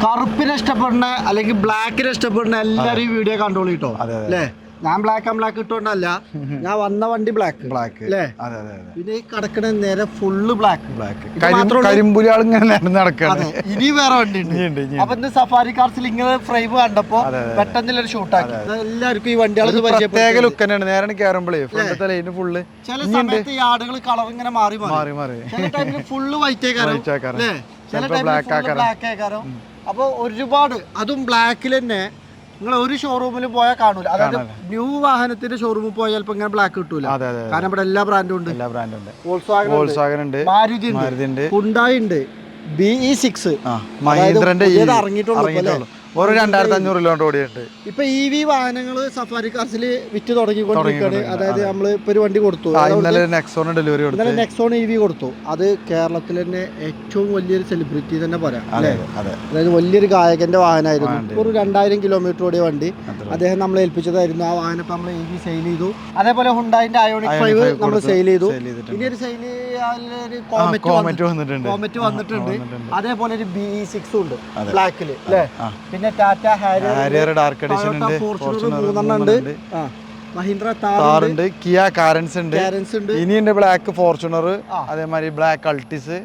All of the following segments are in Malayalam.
കറുപ്പിനെ ഇഷ്ടപ്പെടുന്ന അല്ലെങ്കിൽ ബ്ലാക്കിനെ ഇഷ്ടപ്പെടുന്ന എല്ലാവരും ഈ വീഡിയോ കണ്ടോളൂ കേട്ടോ അല്ലേ. ഞാൻ ബ്ലാക്ക് ആൻഡ് ബ്ലാക്ക് ഇട്ടോണ്ടല്ല, ഞാൻ വന്ന വണ്ടി ബ്ലാക്ക് അല്ലേ. പിന്നെ ഈ കിടക്കണ നേരെ ഫുള്ള് ബ്ലാക്ക് ഇനി വേറെ വണ്ടി ഉണ്ട്. അപ്പൊ ഇന്ന് സഫാരി കാർസിൽ ഇങ്ങനെ ഫ്രെയിം കണ്ടപ്പോ പെട്ടെന്ന് ഷൂട്ടാക്കി എല്ലാവർക്കും ഈ വണ്ടികൾ ചില സമയത്ത് ഈ ആടുകൾ കളർ ഇങ്ങനെ മാറി മാറി ചില ടൈമിൽ ഫുള്ള് വൈറ്റ് ആക്കാരോ അല്ലേ, ചില ടൈമിൽ ബ്ലാക്ക് ആക്കാരോ. അപ്പൊ ഒരുപാട് അതും ബ്ലാക്കിൽ തന്നെ നിങ്ങൾ ഒരു ഷോറൂമിൽ പോയാൽ കാണൂല. അതായത് ന്യൂ വാഹനത്തിന്റെ ഷോറൂമിൽ പോയാൽ ചിലപ്പോ ഇങ്ങനെ ബ്ലാക്ക് കിട്ടൂല. കാരണം ഇവിടെ എല്ലാ ബ്രാൻഡും ഉണ്ട്. വോൾസ്വാഗൻ ഉണ്ട്, മാരുതി ഉണ്ട്, ഹുണ്ടായി ഉണ്ട്, BE6 മഹീന്ദ്രന്റെ ഇറങ്ങിയിട്ടുള്ളൂ. ഒരു 2500 കിലോമീറ്റർ ഓടിയിട്ട് ഇപ്പൊ EV വാഹനങ്ങൾ സഫാരി കാർസിൽ വിറ്റ് തുടങ്ങിക്കൊണ്ടിരിക്കുകയാണ്. അതായത് നമ്മൾ ഇപ്പൊ ഒരു വണ്ടി കൊടുത്തു, നെക്സോൺ EV കൊടുത്തു. അത് കേരളത്തിൽ തന്നെ ഏറ്റവും വലിയൊരു സെലിബ്രിറ്റി തന്നെ പറയാം അല്ലേ. അതായത് വലിയൊരു ഗായകന്റെ വാഹനമായിരുന്നു. ഒരു 2000 കിലോമീറ്റർ ഓടിയ വണ്ടി അദ്ദേഹം നമ്മളെ ഏൽപ്പിച്ചതായിരുന്നു. ആ വാഹനം ഇപ്പൊ നമ്മൾ EV സെയിൽ ചെയ്തു. അതേപോലെ ഹുണ്ടായിന്റെ അയോണിക് 5 നമ്മൾ സെയിൽ ചെയ്തു. ഇനി ഒരു സെയിൽ കോമറ്റ് വന്നിട്ടുണ്ട്. അതേപോലെ ഒരു BE6 ഉണ്ട് ബ്ലാക്കിൽ അല്ലേ. പിന്നെ ടാറ്റ ഹാരിയർ ഡാർക്ക് എഡിഷൻ ഉണ്ട്, ഫോർച്യൂണർ ഉണ്ട്, മഹീന്ദ്ര താർ ഉണ്ട്, കിയ കാരൻസ് ഉണ്ട്. ഇനി ഉണ്ട് ബ്ലാക്ക് ഫോർച്യൂണർ, അതേമാതിരി ബ്ലാക്ക് അൾട്ടിസ്.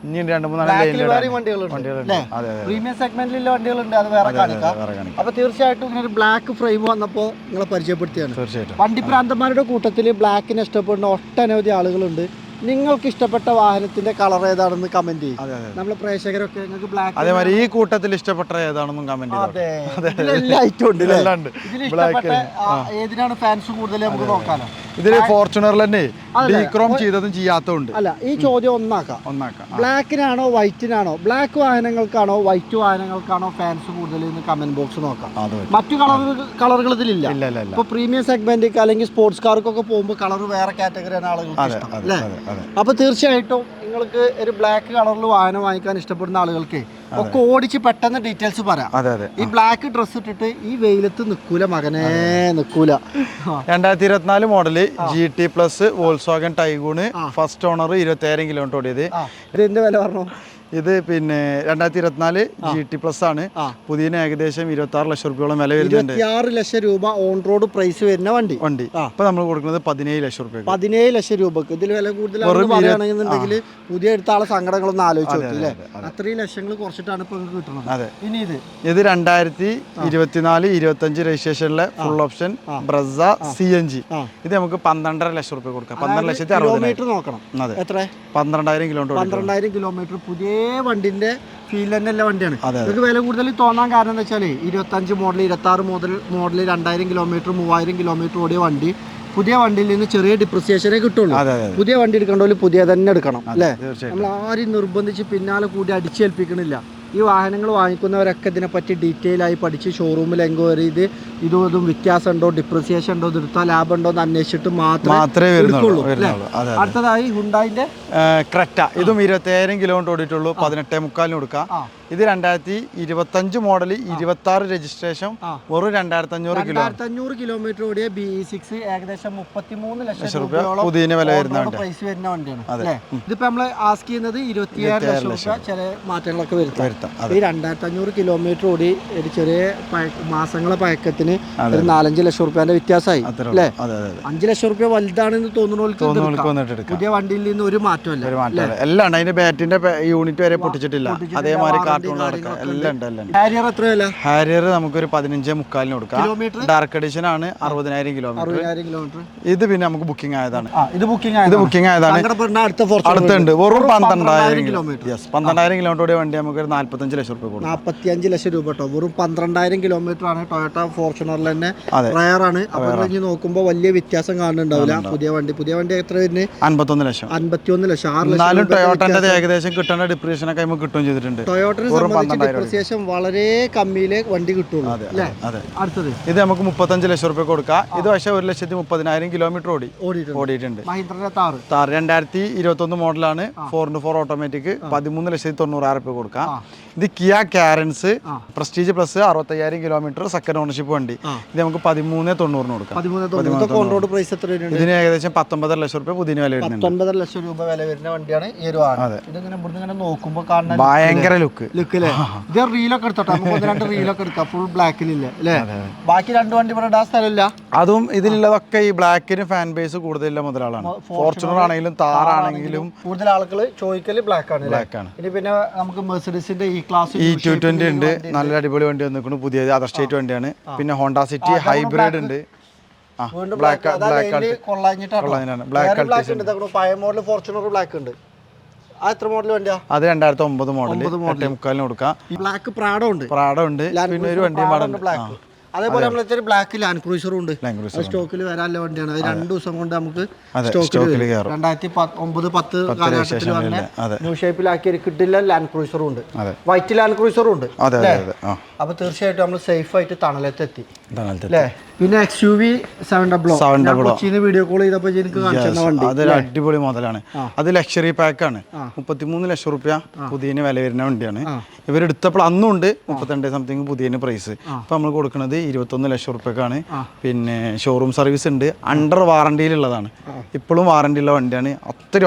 ഇനി 2-3 വണ്ടികളുണ്ട്. പ്രീമിയം സെഗ്മെന്റിലുള്ള വണ്ടികളുണ്ട്, അത് വേറെ കാണിക്കാം. അപ്പൊ തീർച്ചയായിട്ടും ഇങ്ങനെ ഒരു ബ്ലാക്ക് ഫ്രെയിം വന്നപ്പോ നിങ്ങളെ പരിചയപ്പെടുത്തിയാണ്. വണ്ടി പ്രാന്തന്മാരുടെ കൂട്ടത്തിൽ ബ്ലാക്കിനെ ഇഷ്ടപ്പെടുന്ന ഒട്ടനവധി ആളുകളുണ്ട്. നിങ്ങൾക്ക് ഇഷ്ടപ്പെട്ട വാഹനത്തിന്റെ കളർ ഏതാണെന്ന് കമന്റ് ചെയ്യും. നമ്മളെ പ്രേക്ഷകരൊക്കെ നിങ്ങൾക്ക് ബ്ലാക്ക്, അതേമാതിരി ഈ കൂട്ടത്തിൽ ഇഷ്ടപ്പെട്ട ഏതാണെന്നും കമന്റ് ഏതിനാണ് ഫാൻസ് കൂടുതൽ നമുക്ക് നോക്കാനോ. ഇതില് ഫോർച്യൂണറിൽ തന്നെ ഡീക്രോം ചെയ്തതും ചെയ്യാത്തതുണ്ട്. അല്ല, ഈ ചോദ്യം ഒന്നാക്കാം. ബ്ലാക്കിനാണോ വൈറ്റിനാണോ, ബ്ലാക്ക് വാഹനങ്ങൾക്കാണോ വൈറ്റ് വാഹനങ്ങൾക്കാണോ ഫാൻസ് കൂടുതൽ എന്ന് കമന്റ് ബോക്സ് നോക്കാം. മറ്റു കളറുകൾ ഇതിലില്ല. ഇപ്പൊ പ്രീമിയം സെഗ്മെന്റ് അല്ലെങ്കിൽ സ്പോർട്സ് കാർക്കൊക്കെ പോകുമ്പോൾ കളർ വേറെ കാറ്റഗറിയാണ് ആളുകൾക്ക് ഇഷ്ടം അല്ലേ. അപ്പൊ തീർച്ചയായിട്ടും നിങ്ങൾക്ക് ഒരു ബ്ലാക്ക് കളറിൽ വാഹനം വാങ്ങിക്കാൻ ഇഷ്ടപ്പെടുന്ന ആളുകൾക്ക് ഒക്കെ ഓടിച്ച് പെട്ടെന്ന് ഡീറ്റെയിൽസ് പറയാം. ഈ ബ്ലാക്ക് ഡ്രസ് ഇട്ടിട്ട് ഈ വെയിലത്ത് നിക്കൂല മകനെ, നിക്കൂല. 2024 model GT plus Volkswagen Taigun, first owner, 27,000 kilometre ഓടിയത്. ഇതിന്റെ വില പറഞ്ഞു. ഇത് പിന്നെ 2024 GT പ്ലസ് ആണ്. പുതിയ ഏകദേശം 26 ലക്ഷം രൂപയോളം വില വരുന്നുണ്ട്. 26 ലക്ഷം രൂപ ഓൺ റോഡ് പ്രൈസ് വരുന്ന വണ്ടി ഇപ്പൊ നമ്മൾ കൊടുക്കുന്നത് 17 ലക്ഷം രൂപ. 17 ലക്ഷം രൂപക്ക് ഇതിൽ വില കൂടുതലാണെന്നുണ്ടെങ്കിൽ പുതിയ എടുത്ത ആളെ സങ്കടങ്ങളൊന്നും ആലോചിച്ചു നോക്കില്ലേ. അത്രയും ലക്ഷങ്ങൾ കുറച്ചിട്ടാണ് ഇപ്പൊ കിട്ടുന്നത്. ഇനി ഇത് 2024 25 രജിസ്ട്രേഷനിലെ ഫുൾ ഓപ്ഷൻ ബ്രസ CNG. ഇത് നമുക്ക് 12.5 ലക്ഷം രൂപ കൊടുക്കാം. 12,60,000 കിലോമീറ്റർ നോക്കണം. എത്ര? 12,000 കിലോമീറ്റർ. 12,000 കിലോമീറ്റർ പുതിയ വണ്ടിന്റെ ഫീൽ തന്നെയുള്ള വണ്ടിയാണ്. നിങ്ങൾക്ക് വില കൂടുതൽ തോന്നാൻ കാരണം എന്താ വെച്ചാൽ 25 മോഡൽ, 26 മോഡൽ 2000 കിലോമീറ്റർ, 3000 കിലോമീറ്റർ ഓടിയ വണ്ടി പുതിയ വണ്ടിയിൽ നിന്ന് ചെറിയ ഡിപ്രിസിയേഷനേ കിട്ടുള്ളൂ. പുതിയ വണ്ടി എടുക്കണ്ടോ പുതിയ തന്നെ എടുക്കണം അല്ലേ. നമ്മൾ ആരും നിർബന്ധിച്ച് പിന്നാലെ കൂടി അടിച്ചേൽപ്പിക്കണില്ല. ഈ വാഹനങ്ങൾ വാങ്ങിക്കുന്നവരൊക്കെ ഇതിനെപ്പറ്റി ഡീറ്റെയിൽ ആയി പഠിച്ച് ഷോറൂമിൽ എൻക്വയറി ചെയ്ത് ഇതും വ്യത്യാസം ഉണ്ടോ, ഡിപ്രിസിയേഷൻ ഉണ്ടോ, എടുത്താൽ ലാഭം ഉണ്ടോ എന്ന് അന്വേഷിച്ചിട്ട് മാത്രമേ എടുക്കുള്ളൂ. അടുത്തതായി ഹുണ്ടായിന്റെ ക്രെറ്റ. ഇതും 27,000 കിലോമീറ്റർ ഓടിയിട്ടുള്ളൂ. 18,300 കൊടുക്കാം. ഇത് 2025 മോഡൽ, 26 രജിസ്ട്രേഷൻ, വെറും 2,500 കിലോമീറ്റർ ഓടിയ BE6, ഏകദേശം 33 ലക്ഷം രൂപ പുതിയ വില വരുന്ന പ്രൈസ് വരുന്ന വണ്ടിയാണ്. ഇതിപ്പോ നമ്മള് ആസ്ക് ചെയ്യുന്നത് 27 ലക്ഷം രൂപ. ചില മാറ്റങ്ങളൊക്കെ വരുത്താം. ഈ 2,500 കിലോമീറ്റർ ഓടി ഒരു ചെറിയ മാസങ്ങളെ പഴക്കത്തിന് ഒരു 4-5 ലക്ഷം റുപ്യന്റെ വ്യത്യാസമായി അല്ലേ. 5 ലക്ഷം റുപ്യ വലുതാണെന്ന് തോന്നുന്നവർക്ക് പുതിയ വണ്ടിയിൽ നിന്ന് ഒരു മാറ്റമല്ല. എല്ലാം അതിന്റെ ബാറ്റിന്റെ യൂണിറ്റ് വരെ പൊട്ടിച്ചിട്ടില്ല. അതേമാതിരി ഹാരിയർ എത്ര വില? ഹാരിയർ നമുക്കൊരു 15,300 കൊടുക്കാം. ഡാർക്ക് എഡിഷൻ ആണ്. 60,000 കിലോമീറ്റർ. ഇത് പിന്നെ നമുക്ക് ബുക്കിംഗ് ആയതാണ്. ഇത് ബുക്കിംഗ് ആയതാണ്. അടുത്തുണ്ട് വെറും 12,000 കിലോമീറ്റർ. 12,000 കിലോമീറ്റർ ഓടിയ വണ്ടി നമുക്ക് 45 ലക്ഷം രൂപ. 45 ലക്ഷം രൂപ കേട്ടോ. വെറും 12,000 കിലോമീറ്റർ ആണ്. ടൊയോട്ട ഫോർച്യൂണറിൽ തന്നെ റയർ ആണ്. അപ്പൊ കഴിഞ്ഞ് നോക്കുമ്പോൾ വലിയ വ്യത്യാസം കാണുന്നുണ്ടാവില്ല. പുതിയ വണ്ടി എത്ര വരുന്നത്? 51 ലക്ഷം. 51 ലക്ഷം. 6 ലക്ഷം. ടൊയോട്ടന്റെ ഏകദേശം കിട്ടേണ്ട ഡിപ്രീഷൻ ഒക്കെ നമുക്ക് കിട്ടുകയും ചെയ്തിട്ടുണ്ട്. ഡിപ്രിസിയേഷൻ വളരെ കമ്മിയിലെ വണ്ടി കിട്ടുള്ളൂ. അടുത്തത് ഇത് നമുക്ക് 35 ലക്ഷം രൂപ കൊടുക്കാം. ഇത് പക്ഷേ 1,30,000 കിലോമീറ്റർ ഓടിയിട്ടുണ്ട്. മഹീന്ദ്രന്റെ താർ 2021 മോഡലാണ്. 4x4 automatic. 13,90,000 രൂപ കൊടുക്കാം. ഇത് Kia Carens prestige plus, 65,000 kilometre, second ownership വണ്ടി. ഇത് നമുക്ക് 13,90,000 കൊടുക്കാം. ഇതിന് ഏകദേശം 19 ലക്ഷം രൂപ പുതിയ വില വരുന്നുണ്ട്. 19 ലക്ഷം രൂപ വില വരുന്ന വണ്ടിയാണ് ഈ ഒരു വാഹനം. ഇതിങ്ങനെ നോക്കുമ്പോൾ ഭയങ്കര ലുക്ക് ലുക്ക് അല്ലേ? ഇത് റീലൊക്കെ എടുത്തോട്ടെ, നമുക്ക് 1-2 റീലൊക്കെ എടുക്കാം. ഫുൾ ബ്ലാക്കിലില്ലേ അല്ലേ? ബാക്കി 2 വണ്ടി ഇവിടെ ഇടാൻ സ്ഥലമില്ല. അതും ഇതിലുള്ളതൊക്കെ ഈ ബ്ലാക്കിന് ഫാൻ ബേസ് കൂടുതലുള്ള മുതലാളാണ്. ഫോർച്യൂണർ ആണെങ്കിലും താറാണെങ്കിലും കൂടുതൽ ആളുകൾ ചോദിക്കല് ബ്ലാക്ക് ആണ്. ഇനി പിന്നെ നമുക്ക് മെർസിഡീസിന്റെ E220 ഉണ്ട്, നല്ല അടിപൊളി വണ്ടി വന്നിരിക്കുന്നു, പുതിയത് അതർ സ്റ്റേറ്റ് വണ്ടിയാണ്. പിന്നെ ഹോണ്ട സിറ്റി ഹൈബ്രിഡ് ഉണ്ട്. പഴയ മോഡൽ ഫോർച്യൂണർ ബ്ലാക്ക് ഉണ്ട്. എത്ര മോഡൽ വണ്ടിയാ അത്? 2009 മോഡൽ, 8.25 കൊടുക്കാം. ബ്ലാക്ക് പ്രാഡോ ഉണ്ട്, പിന്നെ ഒരു വണ്ടിയും ബ്ലാക്ക്. അതേപോലെ നമ്മൾ ബ്ലാക്ക് ലാൻഡ് ക്രൂസറും ഉണ്ട്. സ്റ്റോക്കിൽ വരാനുള്ള വണ്ടിയാണ്. അത് 2 ദിവസം കൊണ്ട് നമുക്ക് സ്റ്റോക്കിൽ 2009-10 കാലഘട്ടത്തിൽ വന്ന ന്യൂ ഷേപ്പിലാക്കി കിട്ടില്ല ലാൻഡ് ക്രൂസറും ഉണ്ട്, വൈറ്റ് ലാൻഡ് ക്രൂസറും ഉണ്ട്. അപ്പൊ തീർച്ചയായിട്ടും നമ്മൾ സേഫ് ആയിട്ട് തണലത്തെത്തി അല്ലേ? പിന്നെ XUV 700 കൊച്ചിന്ന് വീഡിയോ കോൾ ചെയ്തപ്പോൾ എനിക്ക് കാണിച്ചു വണ്ടി. അതൊരു അടിപൊളി മോഡലാണ്. അത് ലക്ഷറി പാക്ക് ആണ്. 33 ലക്ഷം റുപ്യ പുതിയതിന് വില വരുന്ന വണ്ടിയാണ്. ഇവരെടുത്തപ്പോൾ അന്നും ഉണ്ട് 32 സംതിങ് പുതിയതിന് പ്രൈസ്. ഇപ്പൊ നമ്മൾ കൊടുക്കുന്നത് 21 ലക്ഷം റുപ്യക്കാണ്. പിന്നെ ഷോറൂം സർവീസ് ഉണ്ട്, അണ്ടർ വാറണ്ടിയിലുള്ളതാണ്, ഇപ്പോഴും വാറണ്ടി ഉള്ള വണ്ടിയാണ്.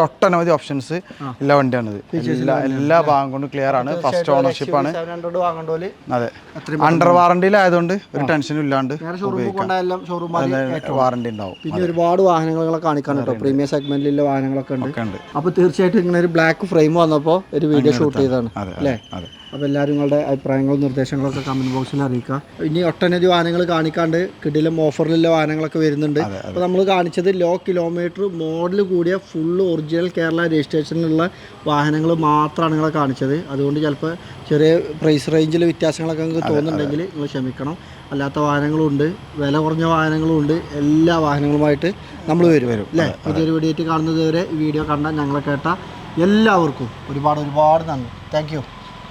ഒട്ടനവധി ഓപ്ഷൻസ് ഉള്ള വണ്ടിയാണിത്. എല്ലാ ഭാഗം കൊണ്ട് ക്ലിയർ ആണ്. ഫസ്റ്റ് ഓണർഷിപ്പ് ആണ്. അതെ, അണ്ടർ വാറണ്ടിയിലായതുകൊണ്ട് ഒരു ടെൻഷനും ഇല്ലാണ്ട് വാറണ്ടി ഉണ്ടാവും. പിന്നെ ഒരുപാട് വാഹനങ്ങളെ കാണിക്കാൻ കേട്ടോ, പ്രീമിയം സെഗ്മെന്റിലുള്ള വാഹനങ്ങളൊക്കെ ഉണ്ട്. അപ്പൊ തീർച്ചയായിട്ടും ഇങ്ങനെ ഒരു ബ്ലാക്ക് ഫ്രെയിം വന്നപ്പോൾ ഒരു വീഡിയോ ഷൂട്ട് ചെയ്തതാണ് അല്ലേ? അപ്പോൾ എല്ലാവരും നിങ്ങളുടെ അഭിപ്രായങ്ങളും നിർദ്ദേശങ്ങളൊക്കെ കമന്റ് ബോക്സിൽ അറിയിക്കുക. ഇനി ഒട്ടനവധി വാഹനങ്ങൾ കാണിക്കാണ്ട് കിടിലം ഓഫറിലുള്ള വാഹനങ്ങളൊക്കെ വരുന്നുണ്ട്. അപ്പോൾ നമ്മൾ കാണിച്ചത് ലോ കിലോമീറ്റർ മോഡൽ കൂടിയ ഫുള്ള് ഒറിജിനൽ കേരള രജിസ്ട്രേഷനിലുള്ള വാഹനങ്ങൾ മാത്രമാണ് നിങ്ങളെ കാണിച്ചത്. അതുകൊണ്ട് ചിലപ്പോൾ ചെറിയ പ്രൈസ് റേഞ്ചിൽ വ്യത്യാസങ്ങളൊക്കെ നിങ്ങൾക്ക് തോന്നുന്നുണ്ടെങ്കിൽ നിങ്ങൾ ക്ഷമിക്കണം. അല്ലാത്ത വാഹനങ്ങളും ഉണ്ട്, വില കുറഞ്ഞ വാഹനങ്ങളും ഉണ്ട്. എല്ലാ വാഹനങ്ങളുമായിട്ട് നമ്മൾ വരും അല്ലേ? പുതിയൊരു വീഡിയോ ആയിട്ട് കാണുന്നത് വരെ ഈ വീഡിയോ കണ്ട ഞങ്ങളെ കേട്ട എല്ലാവർക്കും ഒരുപാട് നന്ദി. Thank you.